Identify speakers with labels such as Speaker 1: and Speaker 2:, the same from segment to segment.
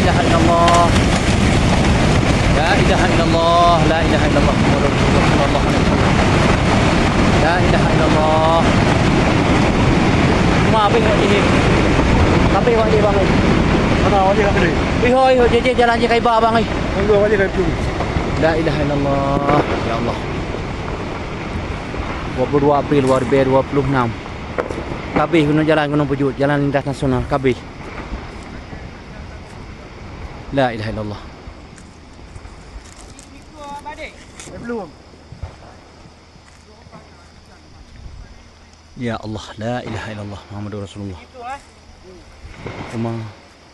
Speaker 1: ilaha illallah. La ilaha illallah. La ilaha illallah. Muhammadur Rasulullah sallallahu alaihi wasallam. La ilaha illallah. Maaf ini wajib. Tapi wajib bang.
Speaker 2: Mana wajib apa ni?
Speaker 1: Ihoi je jalan je kai ba bang ai.
Speaker 2: Tunggu wajib apa tu?
Speaker 1: La ilaha illallah. Ya Allah. 22 April 2026. Kabeh guna jalan Gunung Pujut, jalan lintas nasional Kabeh. La ilaha illallah.
Speaker 2: Belum.
Speaker 1: Ya Allah, la ilaha illallah Muhammadur Rasulullah. Cuma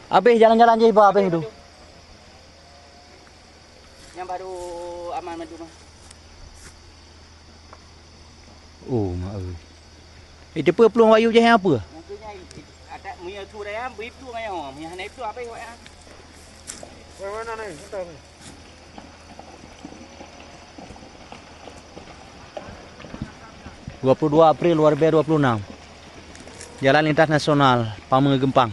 Speaker 1: Abeh jalan-jalan je ba abeh tu.
Speaker 3: Yang baru aman madu mah.
Speaker 1: Oh, mak ơi. Dia peluang wayu je apa?
Speaker 3: Maksudnya ada punya tu dah ya, beri tu kan ya. Punya naik tu apa ya?
Speaker 2: Mana ni? Entah ni.
Speaker 1: 22 April 2026. Jalan lintas nasional Pamengepang.